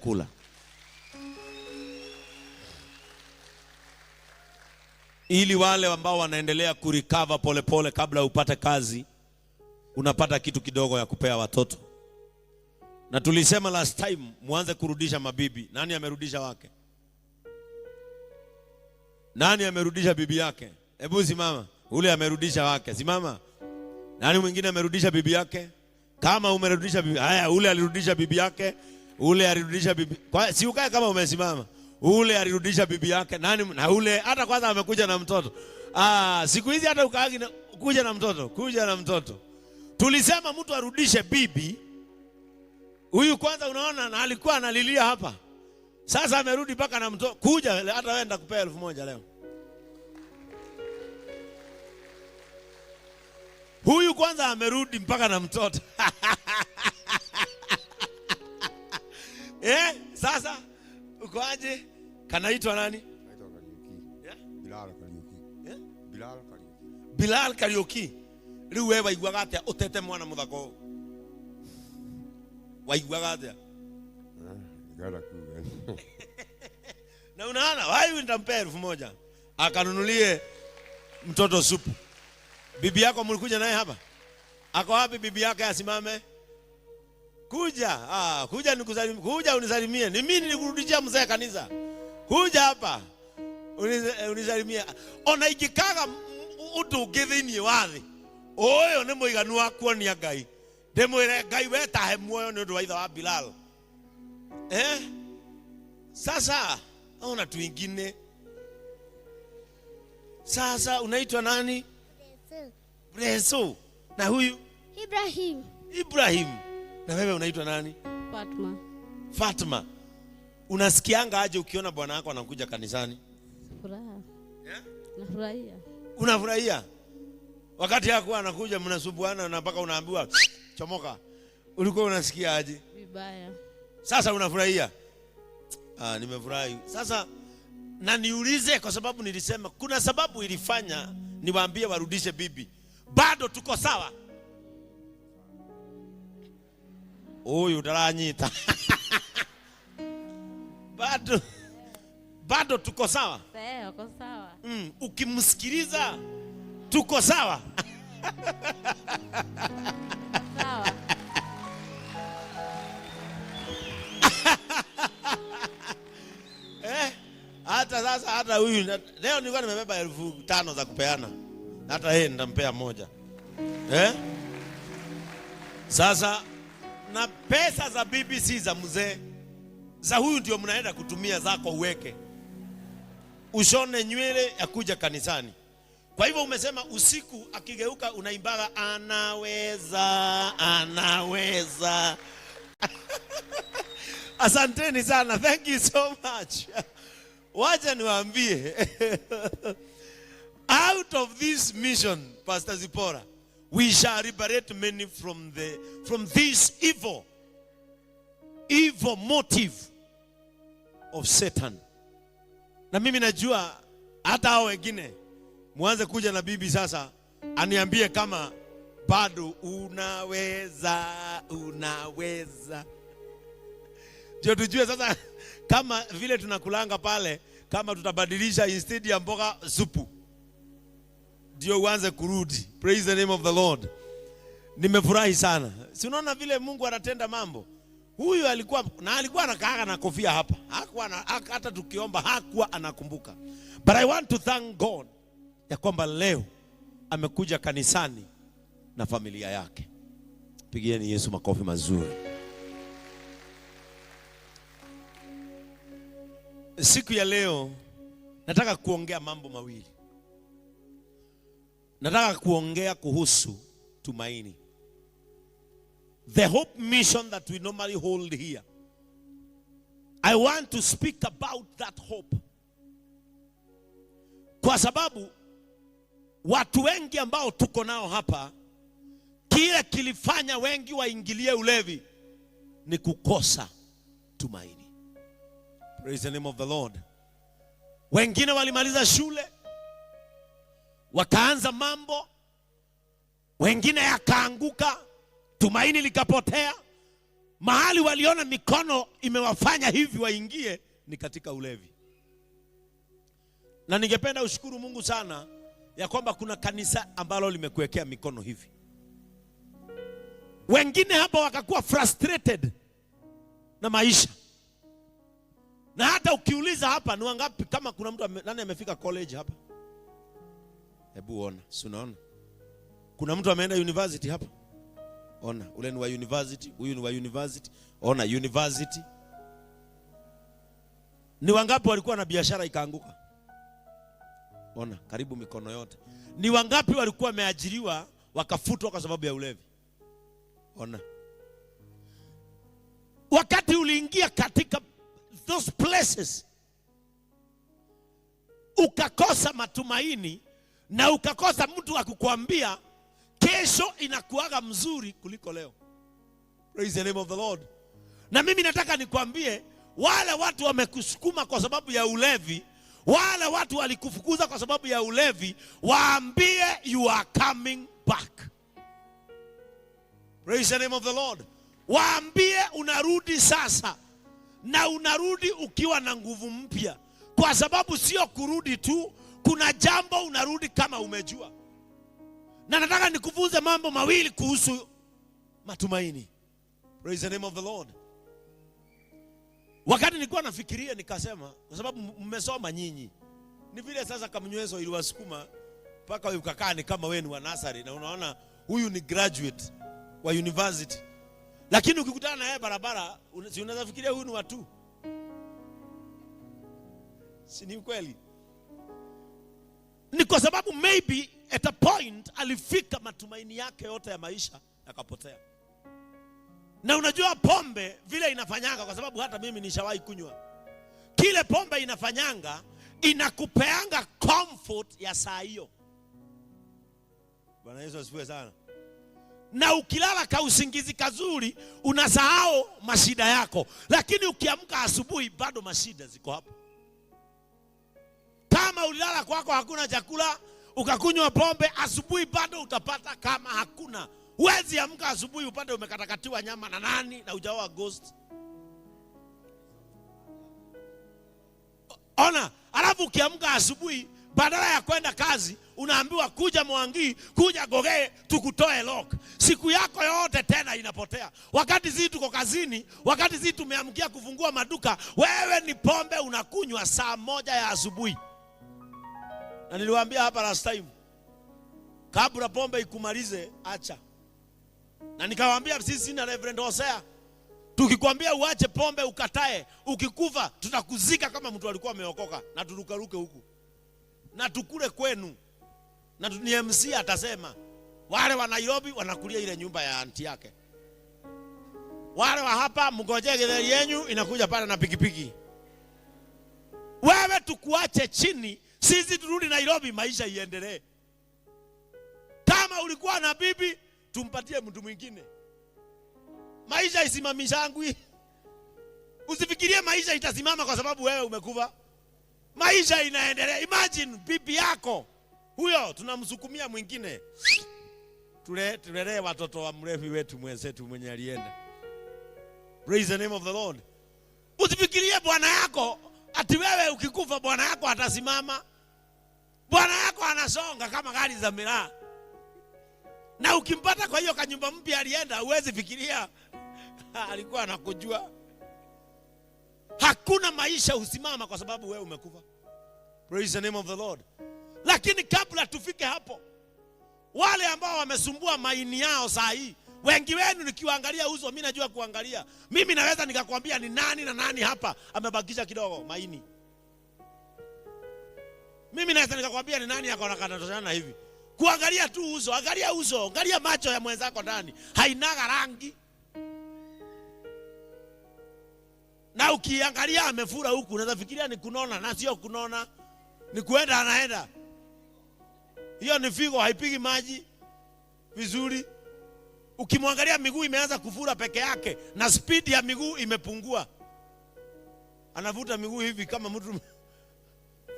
kula. Ili wale ambao wanaendelea kurecover polepole kabla upate kazi, unapata kitu kidogo ya kupea watoto. Na tulisema last time muanze kurudisha mabibi. Nani amerudisha wake? Nani amerudisha bibi yake? Hebu simama. Ule amerudisha wake. Simama. Nani mwingine amerudisha bibi yake? Kama umerudisha bibi, haya ule alirudisha bibi yake, ule alirudisha bibi. Kwa si ukae kama umesimama. Ule alirudisha bibi yake. Nani na ule hata kwanza amekuja na mtoto. Siku hizi hata ukaagi kuja na mtoto, kuja na mtoto. Tulisema mtu arudishe bibi. Huyu kwanza unaona na alikuwa analilia hapa. Sasa amerudi mpaka na mtoto. Kuja hata wewe ndakupea 1000 leo. Huyu kwanza amerudi mpaka na mtoto. Sasa uko aje? Kanaitwa nani? Naitwa Kariuki. Bilal Kariuki. Bilal Kariuki. Bilal Kariuki. Riu wewe waiguaga atia utete mwana muthako? Waiguaga atia? Gara ku. Na unaona, wewe nitampea 1000 akanunulie mtoto supu. Bibi yako mlikuja naye hapa? Ako wapi bibi yake asimame? Kuja. Kuja nikusalimie. Kuja unisalimie. Ni mimi nilikurudishia mzee kanisa. Kuja hapa. Unisalimie. Ona igikaga utu githini wathi. Oyo ni muiganu wa kuonia Ngai. Ndemwire Ngai wetahe muoyo ni undu wa itha wa Bilal. Sasa ona tu ingine. Sasa unaitwa nani? Breso. Na huyu? Ibrahim. Ibrahim. Na wewe unaitwa nani? Fatma. Fatma. Unasikianga aje ukiona bwana wako anakuja kanisani? Furaha. Nafurahia. Unafurahia? Wakati yako anakuja mnasubuana na mpaka unaambiwa chomoka. Ulikuwa unasikia aje? Vibaya. Sasa unafurahia? Nimefurahi. Sasa na niulize kwa sababu nilisema kuna sababu ilifanya niwaambie warudishe bibi. Bado tuko sawa? Huyu utaranyita. Bado tuko sawa? Tuko sawa. Ukimsikiliza tuko sawa? Sawa. Hata sasa hata huyu leo nilikuwa nimebeba 5000 za kupeana. Hata yeye nitampea 1. Sasa na pesa za BBC za mzee za huyu ndio mnaenda kutumia zako uweke. Ushone nywele ya kuja kanisani. Kwa hivyo umesema usiku akigeuka unaimbaga anaweza. Asanteni sana. Thank you so much. Wacha niwaambie. Out of this mission, Pastor Zipora, we shall liberate many from this evil motive of Satan. Na mimi najua hata hao wengine muanze kuja na bibi sasa aniambie kama bado unaweza. Ndio tujue sasa kama vile tunakulanga pale kama tutabadilisha instead ya mboga supu. Ndio uanze kurudi. Praise the name of the Lord. Nimefurahi sana. Si unaona vile Mungu anatenda mambo? Huyu alikuwa anakaa na kofia hapa. Hata tukiomba hakuwa anakumbuka. But I want to thank God ya kwamba leo amekuja kanisani na familia yake. Pigieni Yesu makofi mazuri. Siku ya leo nataka kuongea mambo mawili. Nataka kuongea kuhusu tumaini. The hope mission that we normally hold here. I want to speak about that hope. Kwa sababu watu wengi ambao tuko nao hapa, kile kilifanya wengi waingilie ulevi ni kukosa tumaini. Praise the name of the Lord. Wengine walimaliza shule wakaanza mambo, wengine yakaanguka, tumaini likapotea, mahali waliona mikono imewafanya hivi waingie ni katika ulevi. Na ningependa ushukuru Mungu sana ya kwamba kuna kanisa ambalo limekuwekea mikono hivi. Wengine hapa wakakuwa frustrated na maisha. Na hata ukiuliza hapa ni wangapi, kama kuna mtu nani amefika college hapa? Hebu ona, si unaona? Kuna mtu ameenda university hapa? Ona, ule ni wa university, huyu ni wa university. Ona, university. Ni wangapi walikuwa na biashara ikaanguka? Ona, karibu mikono yote. Ni wangapi walikuwa wameajiriwa wakafutwa kwa sababu ya ulevi? Ona. Wakati uliingia katika those places, ukakosa matumaini na ukakosa mtu wa kukuambia kesho inakuaga mzuri kuliko leo. Praise the name of the Lord. Na mimi nataka nikwambie, wale watu wamekusukuma kwa sababu ya ulevi, wale watu walikufukuza kwa sababu ya ulevi, waambie you are coming back. Praise the name of the Lord. Waambie unarudi sasa, na unarudi ukiwa na nguvu mpya, kwa sababu sio kurudi tu, kuna jambo unarudi kama umejua. Na nataka nikufunze mambo mawili kuhusu matumaini. Praise the name of the Lord. Wakati nilikuwa nafikiria nikasema, kwa sababu mmesoma nyinyi, ni vile sasa kamnywezo iliwasukuma mpaka wewe ukakaa ni kama wewe ni wa nasari, na unaona huyu ni graduate wa university. Lakini ukikutana na yeye barabara, si unaweza fikiria huyu ni wa tu. Si ni kweli? Ni kwa sababu maybe at a point alifika matumaini yake yote ya maisha yakapotea. Na unajua pombe vile inafanyanga, kwa sababu hata mimi nishawahi kunywa. Kile pombe inafanyanga, inakupeanga comfort ya saa hiyo. Bwana Yesu asifiwe sana. Na ukilala ka usingizi kazuri, unasahau mashida yako. Lakini ukiamka asubuhi bado mashida ziko hapo. Kama ulilala kwako hakuna chakula, ukakunywa pombe, asubuhi bado utapata kama hakuna. Huwezi amka asubuhi upate umekatakatiwa nyama na nani na hujaoa ghost. Ona, alafu ukiamka asubuhi badala ya kwenda kazi unaambiwa kuja Mwangi, kuja Gogee tukutoe lock. Siku yako yote tena inapotea. Wakati sisi tuko kazini, wakati sisi tumeamkia kufungua maduka, wewe ni pombe unakunywa saa 1 ya asubuhi. Na niliwaambia hapa last time, kabla pombe ikumalize acha. Na nikawaambia sisi na Reverend Hosea, tukikwambia uache pombe ukatae, ukikufa tutakuzika kama mtu alikuwa ameokoka, na turukaruke huku na tukule kwenu. Na ni MC atasema wale wa Nairobi wanakulia ile nyumba ya anti yake, wale wa hapa mngojee gari yenu inakuja pale na pikipiki. Wewe tukuache chini, sisi turudi Nairobi, maisha iendelee. Kama ulikuwa na bibi, tumpatie mtu mwingine. Maisha isimamishangu. Usifikirie maisha itasimama kwa sababu wewe umekufa. Maisha inaendelea. Imagine bibi yako huyo tunamsukumia mwingine. Tulelee watoto wa mrefi wetu mwenzetu mwenye alienda. Praise the name of the Lord. Usifikirie bwana yako ati wewe ukikufa bwana yako atasimama. Bwana yako anasonga kama gari za miraa. Na ukimpata kwa hiyo kanyumba mpya alienda, huwezi fikiria alikuwa anakujua. Hakuna maisha usimama kwa sababu wewe umekufa. Praise the name of the Lord. Lakini kabla tufike hapo, wale ambao wamesumbua maini yao saa hii, wengi wenu nikiwaangalia uso, mimi najua kuangalia. Mimi naweza nikakwambia ni nani na nani hapa amebakisha kidogo maini. Mimi naweza nikakwambia ni nani yako anakatoshana hivi. Kuangalia tu uso, angalia uso, angalia macho ya mwenzako ndani, hainaga rangi. Na ukiangalia amefura huku, unaweza fikiria ni kunona, na sio kunona, ni kuenda anaenda. Hiyo ni figo, haipigi maji vizuri. Ukimwangalia miguu imeanza kufura peke yake, na speed ya miguu imepungua. Anavuta miguu hivi kama mtu.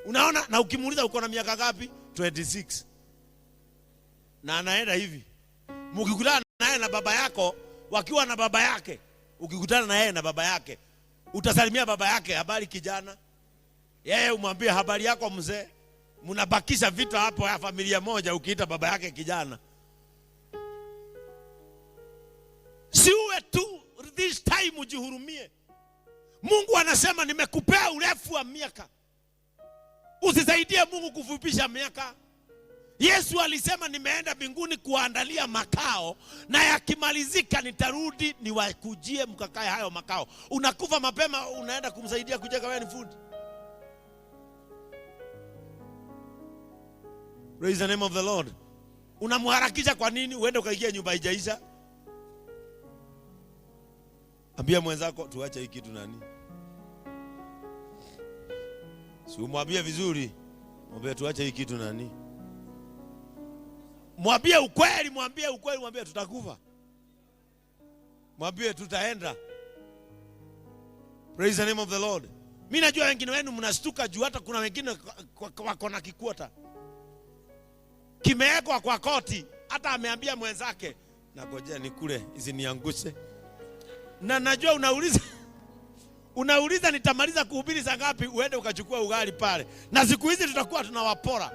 Unaona, na ukimuuliza uko na miaka ngapi? 26. Na anaenda hivi. Mkikutana naye na baba yako, wakiwa na baba yake, ukikutana na yeye na baba yake, utasalimia baba yake, habari kijana? Yeye umwambie habari yako mzee? Mnabakisha vitu hapo ya familia moja ukiita baba yake kijana. Siwe tu this time ujihurumie. Mungu anasema nimekupea urefu wa miaka. Usisaidie Mungu kufupisha miaka. Yesu alisema nimeenda mbinguni kuandalia makao, na yakimalizika nitarudi niwakujie mkakae hayo makao. Unakufa mapema, unaenda kumsaidia kujenga, wewe ni fundi. Praise the name of the Lord. Unamharakisha kwa nini? Uende ukaingia nyumba haijaisha. Ambia mwenzako tuache hiki kitu nani. Si umwambie vizuri. Mwambie tuache hiki kitu nani. Mwambie ukweli, mwambie tutakufa. Mwambie tutaenda. Praise the name of the Lord. Mimi najua wengine wenu mnastuka juu hata kuna wengine wako na kikwota kimewekwa kwa koti, hata ameambia mwenzake nangojea nikule isiniangushe. Na najua unauliza nitamaliza kuhubiri saa ngapi, uende ukachukua ugali pale. Na siku hizi tutakuwa tunawapora.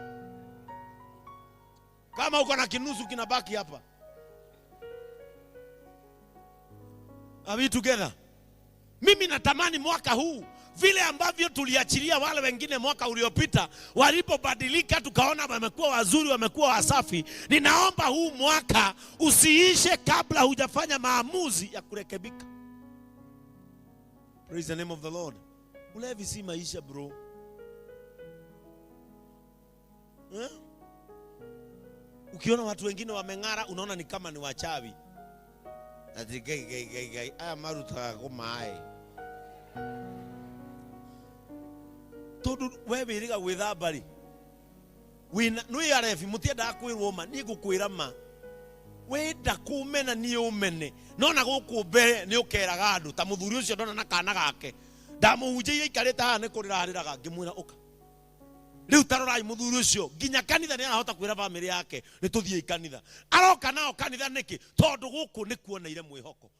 Kama uko na kinusu kinabaki hapa. Are we together? Mimi natamani mwaka huu vile ambavyo tuliachilia wale wengine mwaka uliopita, walipobadilika tukaona wamekuwa wazuri, wamekuwa wasafi. Ninaomba huu mwaka usiishe kabla hujafanya maamuzi ya kurekebika. Praise the name of the Lord. Ulevi si maisha bro. Ukiona watu wengine wameng'ara, unaona ni kama ni wachawi. Ati gai aya maruta kumae. Todo wewe iriga withambari. Nui arefi mutienda kwirwo ma ni gukwira ma. Wenda kumena ni umene. Nona guku mbere ni ukeraga andu ta muthuri ucio ndona na kana gake. Ndamuhunjia ikarita haha ni kurirariraga ngimwira uka. Riu tarorai muthuri ucio nginya kanitha ni arahota kwira family yake ni tuthie kanitha. Aroka nao kanitha niki tondu guku ni kuoneire mwihoko.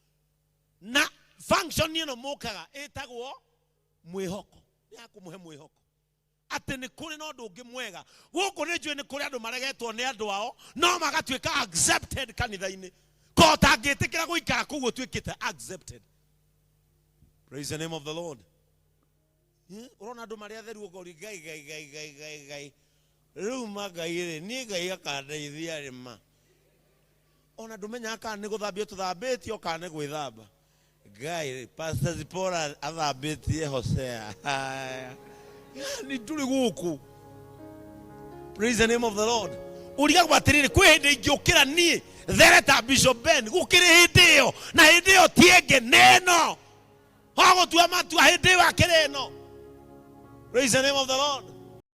Na function ino mukaga etagwo mwihoko. Ni akumuhe mwihoko. Ate ni kuri no ndungi mwega. Guku ni njue ni kuri andu maregetwo ni andu ao no magatuika accepted kanitha-ini. Ko tangitikira guikara kuguo twikite accepted. Praise the name of the Lord. Urona andu mari atheru ukori gai riu magaire ni gai akandeithia rima. Ona ndumenya aka ni guthambio tuthambitio kana gwithamba. Gai Pastor Zipora athambitie Hosea. Ni tuli guku. Praise the name of the Lord. Uriga gwatiriri kwi hindi ingiukira ni thereta Bishop Ben gukiri hindi iyo na hindi iyo tienge neno. Hago tu ama tu hindi wa kireno. Praise the name of the Lord.